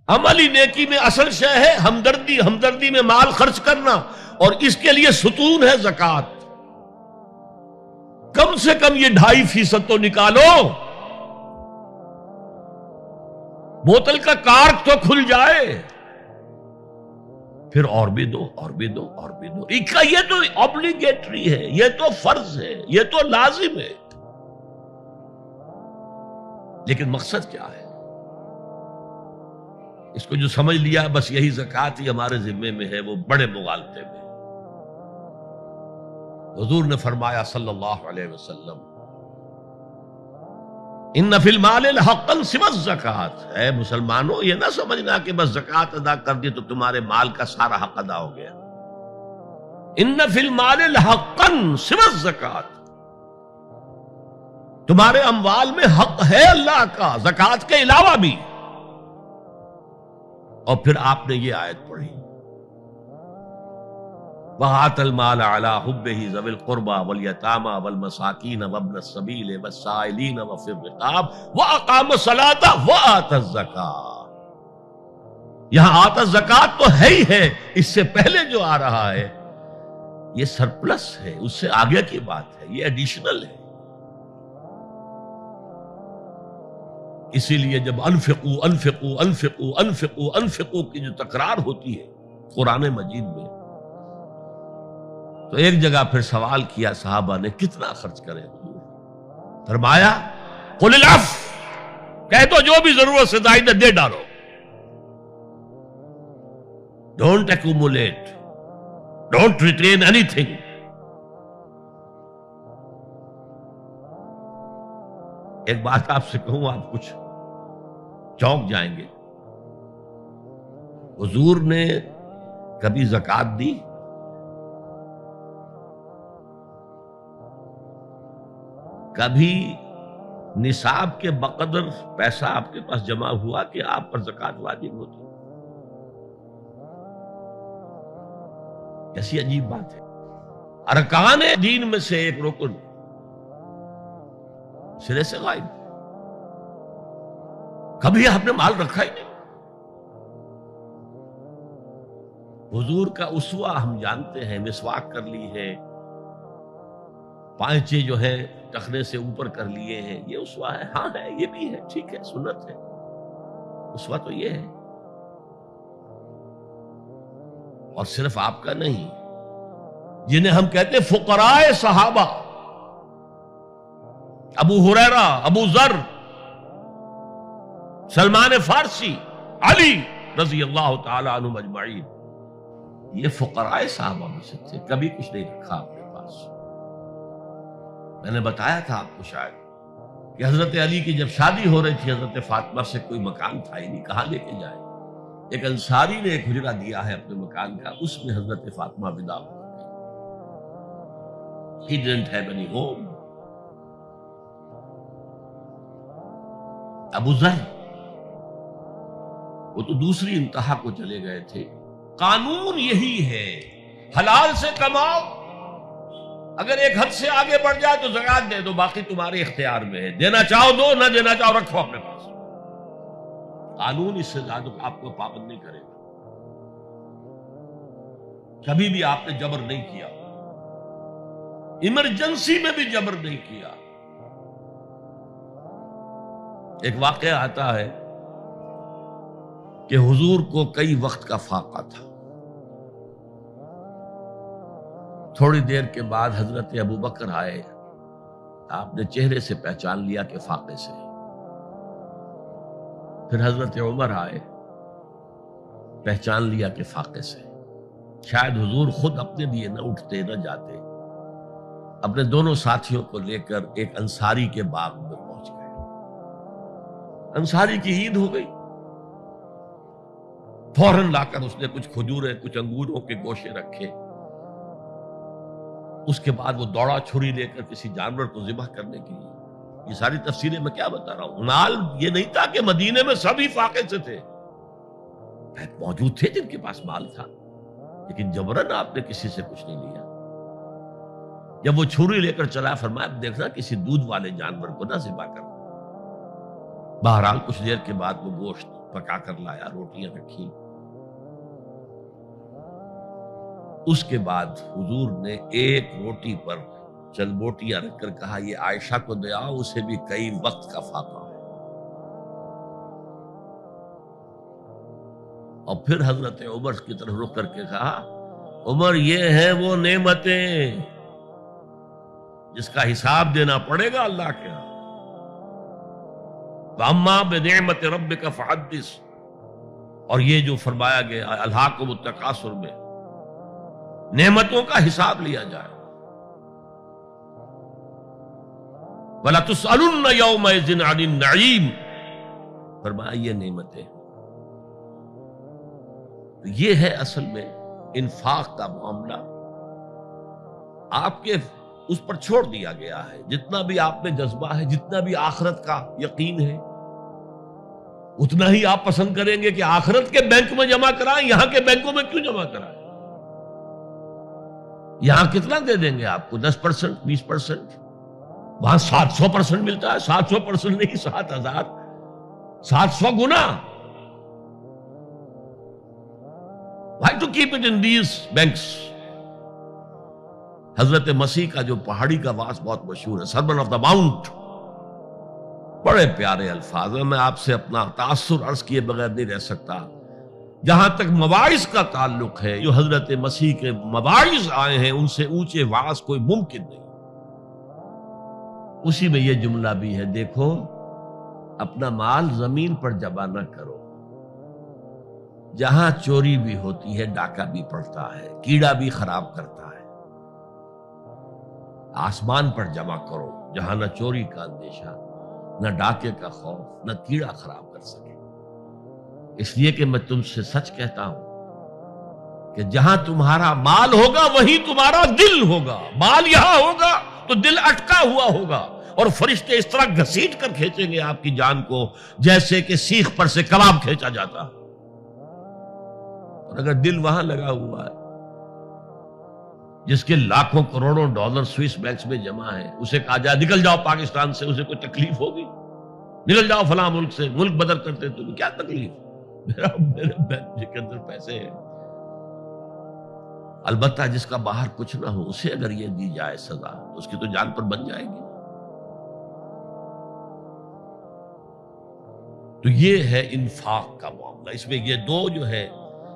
عملی نیکی میں اصل شے ہے ہمدردی، ہمدردی میں مال خرچ کرنا، اور اس کے لیے ستون ہے زکوٰۃ۔ کم سے کم یہ 2.5% تو نکالو، بوتل کا کارک تو کھل جائے، پھر اور بھی دو، اور بھی دو، اور بھی دو۔ یہ تو obligatory ہے، یہ تو فرض ہے، یہ تو لازم ہے۔ لیکن مقصد کیا ہے؟ اس کو جو سمجھ لیا بس یہی زکوٰۃ ہی ہمارے ذمے میں ہے، وہ بڑے مغالطے میں۔ حضور نے فرمایا صلی اللہ علیہ وسلم، ان فی المال حقا سوی الزکوٰۃ، اے مسلمانوں یہ نہ سمجھنا کہ بس زکوٰۃ ادا کر دی تو تمہارے مال کا سارا حق ادا ہو گیا۔ ان فی المال حقا سوی الزکوٰۃ، تمہارے اموال میں حق ہے اللہ کا زکوٰۃ کے علاوہ بھی۔ اور پھر آپ نے یہ آیت پڑھی، وَآتَى الْمَالَ عَلَىٰ حُبِّهِ ذَوِي الْقُرْبَىٰ وَالْيَتَامَىٰ وَالْمَسَاكِينَ وَابْنَ السَّبِيلِ وَالسَّائِلِينَ وَفِي الرِّقَابِ وَأَقَامَ الصَّلَاةَ وَآتَى الزَّكَاةَ۔ یہاں آتا الزکوٰۃ تو ہے ہی ہے، اس سے پہلے جو آ رہا ہے یہ سرپلس ہے، اس سے آگے کی بات ہے، یہ ایڈیشنل ہے۔ اسی لیے جب انفقوا انفقوا انفقوا انفقوا انفقوا کی جو تکرار ہوتی ہے قرآن مجید میں، تو ایک جگہ پھر سوال کیا صحابہ نے، کتنا خرچ کریں؟ فرمایا قل العفو، کہہ دو جو بھی ضرورت سے زائد دے ڈالو، don't accumulate, don't retain any thing. ایک بات آپ سے کہوں، آپ کچھ چونک جائیں گے، حضور نے کبھی زکوٰۃ دی؟ کبھی نصاب کے بقدر پیسہ آپ کے پاس جمع ہوا کہ آپ پر زکوٰۃ واجب ہوتی؟ کیسی عجیب بات ہے۔ ارکان دین میں سے ایک رکن سرے سے غائب، کبھی آپ نے مال رکھا ہی نہیں۔ حضور کا اسوہ ہم جانتے ہیں، مسواک کر لی ہے، پائچے جو ہے ٹخنے سے اوپر کر لیے ہیں، یہ اسوہ ہے؟ ہاں ہے، یہ بھی ہے، ٹھیک ہے، سنت ہے، اسوہ تو یہ ہے۔ اور صرف آپ کا نہیں، جنہیں ہم کہتے ہیں فقراء صحابہ، ابو ہریرہ، ابو ذر، سلمان فارسی، علی رضی اللہ تعالی عنہم اجمعین، یہ فقراء صحابہ میں سے تھے، کبھی کچھ نہیں رکھا اپنے پاس۔ میں نے بتایا تھا آپ کو شاید کہ حضرت علی کی جب شادی ہو رہی تھی حضرت فاطمہ سے، کوئی مکان تھا ہی نہیں، کہاں لے کے جائے؟ ایک انصاری نے ایک حجرہ دیا ہے اپنے مکان کا، اس میں حضرت فاطمہ ودا ہو گئی۔ He didn't have any home۔ ابو ذر وہ تو دوسری انتہا کو چلے گئے تھے۔ قانون یہی ہے، حلال سے کماؤ، اگر ایک حد سے آگے بڑھ جائے تو زکوٰۃ دے دو، باقی تمہارے اختیار میں ہے، دینا چاہو دو، نہ دینا چاہو رکھو اپنے پاس۔ قانون اس سے زیادہ آپ کو پابند نہیں کرے گا۔ کبھی بھی آپ نے جبر نہیں کیا، ایمرجنسی میں بھی جبر نہیں کیا۔ ایک واقعہ آتا ہے کہ حضور کو کئی وقت کا فاقہ تھا، تھوڑی دیر کے بعد حضرت ابو بکر آئے، آپ نے چہرے سے پہچان لیا کہ فاقے سے۔ پھر حضرت عمر آئے، پہچان لیا کہ فاقے سے۔ شاید حضور خود اپنے لیے نہ اٹھتے نہ جاتے، اپنے دونوں ساتھیوں کو لے کر ایک انصاری کے باغ میں پہنچ گئے۔ انصاری کی عید ہو گئی، فوراً لا کر اس نے کچھ کھجوریں، کچھ انگوروں کے گوشے رکھے۔ اس کے بعد وہ دوڑا چھری لے کر کسی جانور کو ذبح کرنے کے لیے۔ یہ ساری تفصیلیں میں کیا بتا رہا ہوں؟ مال یہ نہیں تھا کہ مدینے میں سبھی فاقے سے تھے، موجود تھے جن کے پاس مال تھا، لیکن جبرن آپ نے کسی سے کچھ نہیں لیا۔ جب وہ چھری لے کر چلا، فرمایا دیکھنا کسی دودھ والے جانور کو نہ ذبح کرنا۔ بہرحال کچھ دیر کے بعد وہ گوشت پکا کر لایا، روٹیاں رکھی۔ اس کے بعد حضور نے ایک روٹی پر چند بوٹیاں رکھ کر کہا یہ عائشہ کو دے آؤ، اسے بھی کئی وقت کا فاقہ ہے۔ اور پھر حضرت عمر کی طرف رخ کر کے کہا عمر یہ ہیں وہ نعمتیں جس کا حساب دینا پڑے گا اللہ کے ہاں۔ وَأَمَّا بِنِعْمَةِ رَبِّكَ فَحَدِّثْ، اور یہ جو فرمایا گیا الہاکم التکاثر میں نعمتوں کا حساب لیا جائے۔ وَلَتُسْأَلُنَّ يَوْمَئِذٍ عَنِ النَّعِيمِ، فرمایا یہ نعمتیں، یہ ہے اصل میں انفاق کا معاملہ۔ آپ کے اس پر چھوڑ دیا گیا ہے، جتنا بھی آپ میں جذبہ ہے، جتنا بھی آخرت کا یقین ہے، اتنا ہی آپ پسند کریں گے کہ آخرت کے بینک میں جمع کرائیں، یہاں کے بینکوں میں کیوں جمع کرائیں؟ یہاں کتنا دے دیں گے آپ کو؟ 10%، 20%، وہاں 700% ملتا ہے۔ 700% نہیں، 7000، 700 گنا۔ Why to keep it in these banks؟ حضرت مسیح کا جو پہاڑی کا واس بہت مشہور ہے، سرمن آف دا ماؤنٹ، بڑے پیارے الفاظ ہیں، میں آپ سے اپنا تاثر عرض کیے بغیر نہیں رہ سکتا۔ جہاں تک مواعظ کا تعلق ہے، جو حضرت مسیح کے مواعظ آئے ہیں ان سے اونچے واعظ کوئی ممکن نہیں۔ اسی میں یہ جملہ بھی ہے، دیکھو اپنا مال زمین پر جمع نہ کرو، جہاں چوری بھی ہوتی ہے ڈاکہ بھی پڑتا ہے، کیڑا بھی خراب کرتا ہے۔ آسمان پر جمع کرو، جہاں نہ چوری کا اندیشہ، نہ ڈاکے کا خوف، نہ کیڑا خراب کر سکے۔ اس لیے کہ میں تم سے سچ کہتا ہوں کہ جہاں تمہارا مال ہوگا وہیں تمہارا دل ہوگا۔ مال یہاں ہوگا تو دل اٹکا ہوا ہوگا، اور فرشتے اس طرح گھسیٹ کر کھینچیں گے آپ کی جان کو جیسے کہ سیخ پر سے کباب کھینچا جاتا۔ اور اگر دل وہاں لگا ہوا ہے جس کے لاکھوں کروڑوں ڈالر سوئس بینکس میں جمع ہے، اسے کہا جائے نکل جاؤ پاکستان سے، اسے کوئی تکلیف ہوگی؟ نکل جاؤ فلاں ملک سے، ملک بدل کرتے تمہیں کیا تکلیف؟ میرے بینک کے اندر پیسے ہیں۔ البتہ جس کا باہر کچھ نہ ہو، اسے اگر یہ دی جائے سزا تو اس کی تو جان پر بن جائے گی۔ تو یہ ہے انفاق کا معاملہ۔ اس میں یہ دو جو ہے،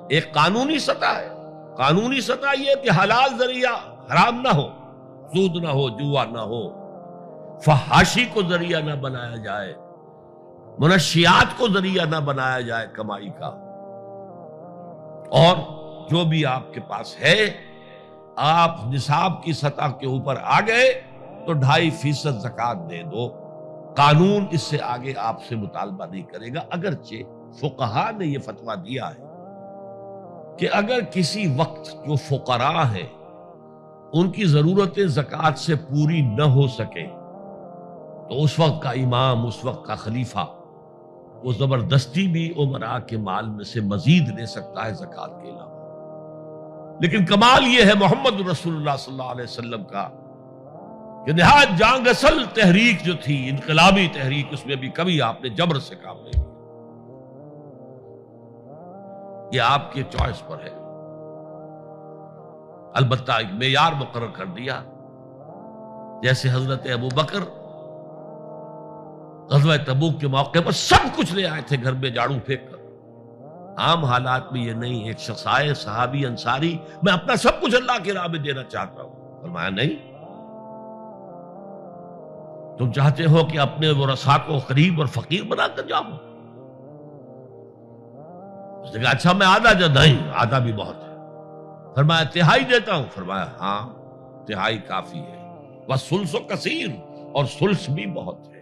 ایک قانونی سطح ہے، قانونی سطح یہ کہ حلال ذریعہ حرام نہ ہو، سود نہ ہو، جوا نہ ہو، فحاشی کو ذریعہ نہ بنایا جائے، منشیات کو ذریعہ نہ بنایا جائے کمائی کا۔ اور جو بھی آپ کے پاس ہے، آپ نصاب کی سطح کے اوپر آ گئے تو 2.5% زکوٰۃ دے دو۔ قانون اس سے آگے آپ سے مطالبہ نہیں کرے گا، اگرچہ فقہا نے یہ فتویٰ دیا ہے کہ اگر کسی وقت جو فقراء ہیں ان کی ضرورتیں زکوٰۃ سے پوری نہ ہو سکے تو اس وقت کا امام، اس وقت کا خلیفہ، وہ زبردستی بھی امراء کے مال میں سے مزید لے سکتا ہے زکوٰۃ کے علاوہ۔ لیکن کمال یہ ہے محمد رسول اللہ صلی اللہ علیہ وسلم کا کہ نہایت جان اصل تحریک جو تھی، انقلابی تحریک، اس میں بھی کبھی آپ نے جبر سے کام نہیں لیا۔ یہ آپ کے چوائس پر ہے، البتہ ایک معیار مقرر کر دیا، جیسے حضرت ابو بکر غزوہ تبوک کے موقع پر سب کچھ لے آئے تھے گھر میں جھاڑو پھینک کر۔ عام حالات میں یہ نہیں، ایک شخص آئے صحابی انصاری، میں اپنا سب کچھ اللہ کی راہ میں دینا چاہتا ہوں، فرمایا نہیں، تم چاہتے ہو کہ اپنے ورثاء کو غریب اور فقیر بنا کر جاؤ؟ اس نے کہا اچھا میں آدھا نہیں، آدھا بھی بہت ہے۔ فرمایا تہائی دیتا ہوں؟ فرمایا ہاں تہائی کافی ہے، وَالثُلُثُ کثیر، اور ثلث بھی بہت ہے۔